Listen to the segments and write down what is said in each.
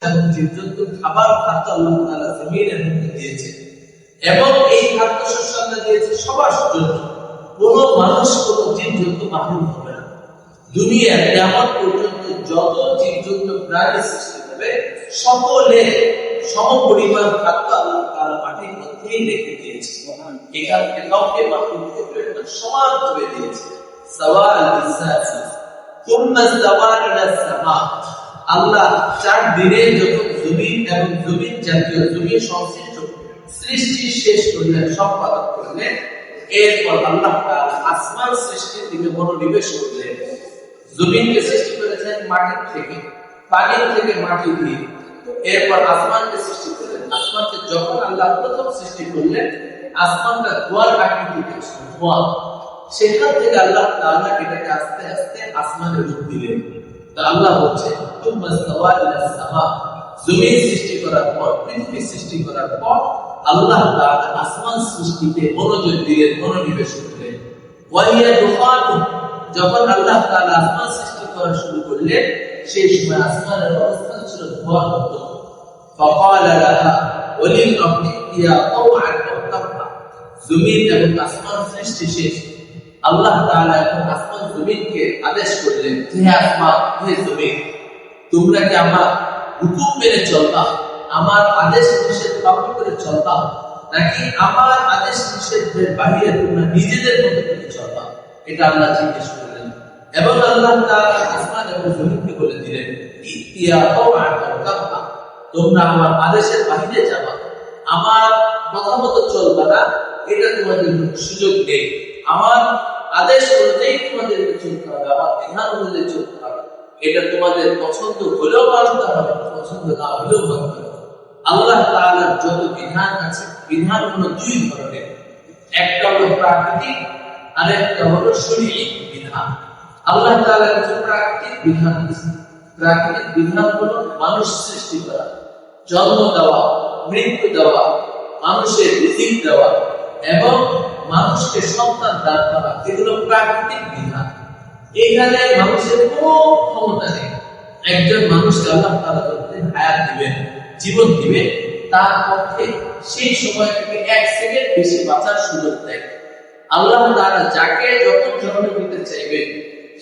এবং জীবজন্তু খাবার খাদ্য আল্লাহ তাআলা জমিনের মধ্যে দিয়েছে এবং এই খাদ্য শস্য আল্লাহ দিয়েছে সবার জন্য। কোনো মানুষ কোনো জীবজন্তু মাহরুম হবে না। দুনিয়ার কিয়ামত পর্যন্ত যত জীবজন্তু প্রাণী সৃষ্টি হবে সকলে সমপরিমাণ খাদ্য আল্লাহ তাআলা মাটির মধ্যেই রেখে দিয়েছে। এখান থেকে কাউকে মাহরুম করবে না, সমানভাবে দিয়েছে। সাওয়াল বিসাসি তুম্মা সাওয়া ইলা সামা। আল্লাহ 4 দিনে যখন জমিন এবং জমিন জাতীয় জমিন সংশ্লিষ্ট সৃষ্টি শেষ করলেন, সম্পাদন করলেন, এরপর আল্লাহ তাআলা আসমান সৃষ্টির দিকে মনোনিবেশ করলেন। জমিনকে সৃষ্টি করেছেন মাটি থেকে, পানি থেকে মাটি দিয়ে, এরপর আসমানকে সৃষ্টি করলেন। আসমানকে যখন আল্লাহ প্রথম সৃষ্টি করলেন, আসমানটা ধোঁয়ার আকৃতিতে ছিল, ধোঁয়া। সেখান থেকে আল্লাহ তাআলা এটাকে আস্তে আস্তে আসমানের রূপ দিলেন। তা আল্লাহ বলছেন তুম্মা সাওয়া ইলা সামা। জমিন সৃষ্টি করার পর, পৃথিবী সৃষ্টি করার পর আল্লাহ তাআলা আসমান সৃষ্টিতে মনোযোগ দিলেন, মনোনিবেশ করলেন। ওয়াহিয়া দুখানু। যখন আল্লাহ তাআলা আসমান সৃষ্টি করা শুরু করলেন, সেই সময় আসমানের অবস্থা ছিল ধোঁয়ার মতো। ফাকালা লাহা ওয়ালিল আরদি ইয়া তাওআন ওয়া তাবআ। জমিন এবং আসমান সৃষ্টি শেষ। আল্লাহ তাআলা এখন আসমান জমিনকে আদেশ করলেন, হে আসমান, হে জমিন, তোমরা কি আমার হুকুম মেনে চলবা, আমার আদেশ নিষেধ পালন করে চলবা, নাকি আমার আদেশ নিষেধের বাইরে তোমরা নিজেদের মতো করে চলবা? এটা আল্লাহ জিজ্ঞেস করলেন। এবং আল্লাহ তাআলা আসমান এবং জমিনকে বলে দিলেন, ইতিয়া তাওআন ওয়া তাবআ। তোমরা আমার আদেশের বাইরে যাবা, আমার কথা মতো চলবা না, এটা তোমাদের সুযোগ নেই। আমার আদেশ অনুযায়ী তোমাদের চলতে হবে, আমার বিধান অনুযায়ী চলতে হবে। এটা তোমাদের পছন্দ হলেও মানতে হবে, পছন্দ না হলেও মানতে হবে। আল্লাহ তাআলার যত বিধান আছে, বিধান হলো 2 ধরনের। একটা হলো প্রাকৃতিক, আর একটা হলো শরীয়ী বিধান। আল্লাহ তাআলা কিছু প্রাকৃতিক বিধান দিয়েছেন। প্রাকৃতিক বিধান হলো মানুষ সৃষ্টি করা, জন্ম দেওয়া, মৃত্যু দেওয়া, মানুষের রিজিক দেওয়া এবং মানুষকে সন্তান দান করা, এগুলো প্রাকৃতিক বিধান। এখানে মানুষের কোনো ক্ষমতা নেই। একজন মানুষকে আল্লাহ তাআলা যখন হায়াত দিবেন, জীবন দিবেন, তার পক্ষে সেই সময় থেকে 1 সেকেন্ড বেশি বাঁচার সুযোগ দেয়। আল্লাহ তাআলা যাকে যখন জন্ম দিতে চাইবেন,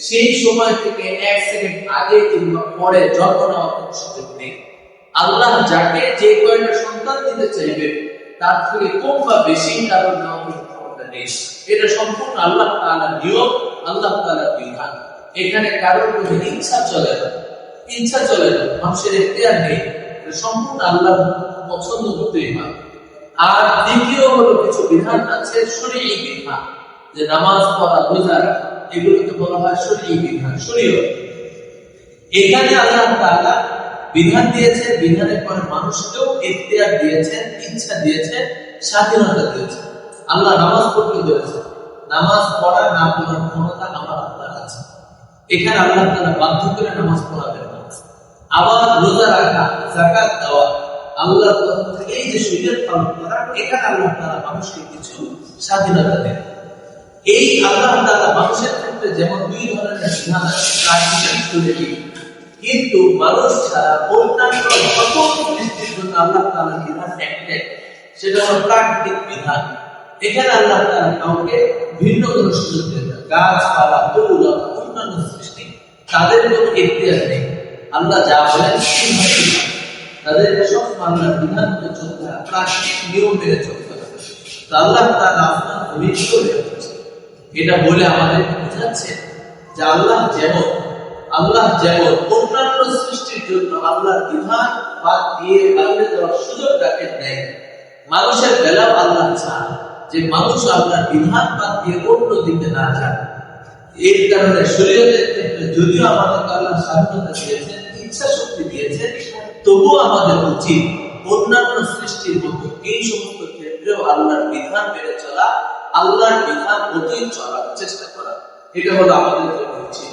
সেই সময় থেকে 1 সেকেন্ড আগে কিংবা পরে জন্ম নেওয়ার কোনো সুযোগ নেই। আল্লাহ যাকে যে কয়টা সন্তান দিতে চাইবেন, তার থেকে কম বা বেশি কারণ নেওয়ার ক্ষমতা নেই। এটা সম্পূর্ণ আল্লাহ তাআলার নিয়ম, আল্লাহ তাআলার বিধান। এখানে কারোর কোনো ইচ্ছা চলে না, ইচ্ছা চলে না, মানুষের এখতিয়ার নেই। সম্পূর্ণ আল্লাহর পছন্দ করতেই হয়। আর দ্বিতীয় হলো কিছু বিধান আছে শরীয়ী বিধান, যে নামাজ পড়া, রোজা রাখা, এগুলোকে বলা হয় শরীয়ী বিধান, শরীয়ত। এখানে আল্লাহ তাআলা বিধান দিয়েছেন, বিধানের পরে মানুষকেও এখতিয়ার দিয়েছেন, ইচ্ছা দিয়েছেন, স্বাধীনতা দিয়েছেন। আল্লাহ নামাজ পড়তে বলেছেন, নামাজ পড়া না পড়ার ক্ষমতা আমার আল্লাহর আছে। এখানে আল্লাহ তাআলা বাধ্য করে নামাজ পড়াবেন না। আবার রোজা রাখা, যাকাত দেওয়া, আল্লাহর পক্ষ থেকে এই যে শরীয়ত পালন করা, এখানে আল্লাহ তাআলা মানুষকে কিছু স্বাধীনতা দেন। এই আল্লাহ তাআলা মানুষের ক্ষেত্রে যেমন 2 ধরনের বিধান আছে, প্রাকৃতিক, শরীয়ী, কিন্তু মানুষ ছাড়া অন্যান্য সকল সৃষ্টির জন্য আল্লাহ তাআলার বিধান একটাই, সেটা হলো প্রাকৃতিক বিধান। এখানে আল্লাহ তাআলা কাউকে ভিন্ন কোনো সুযোগ দেন না। গাছপালা, তরুলতা, অন্যান্য সৃষ্টি, তাদের কোনো এখতিয়ার নেই। আল্লাহ যা বলেন তাদেরকে সব আল্লাহর বিধান মতো চলতে হয়, প্রাকৃতিক নিয়ম মেনে চলতে হবে। তো আল্লাহ তাআলা আসমান জমিন করে রেখেছেন। এটা বলে আমাদের বোঝাচ্ছে যে আল্লাহ যেমন অন্যান্য সৃষ্টির জন্য আল্লাহর বিধান বাদ দিয়ে বাইরে যাওয়ার সুযোগ রাখেন নাই, মানুষের বেলাও আল্লাহ চান যে মানুষ আল্লাহর বিধান বাদ দিয়ে অন্য দিকে না যায়। এর কারণে শরীয়তের ক্ষেত্রে যদিও আমাদেরকে আল্লাহ স্বাধীনতা দিয়েছেন, ইচ্ছা শক্তি দিয়েছেন, তবুও আমাদের উচিত অন্যান্য সৃষ্টির মতো এই সমস্ত ক্ষেত্রেও আল্লাহর বিধান মেনে চলা, আল্লাহর বিধান মতোই চলার চেষ্টা করা। এটা হলো আমাদের জন্য উচিত।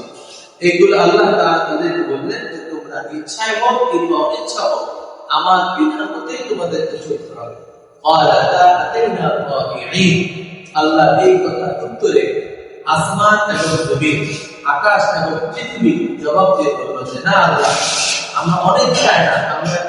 এগুলো আল্লাহ তাআলা তাদেরকে বললেন যে তোমরা ইচ্ছায় হোক কিংবা অনিচ্ছা হোক, আমার বিধান মতোই তোমাদেরকে চলতে হবে। আল্লাহ এই কথার উত্তরে আসমান এবং জমিন, আকাশ এবং পৃথিবী জবাব দিয়ে বলল যে না আল্লাহ, আমরা অনেক চাই না, আমরা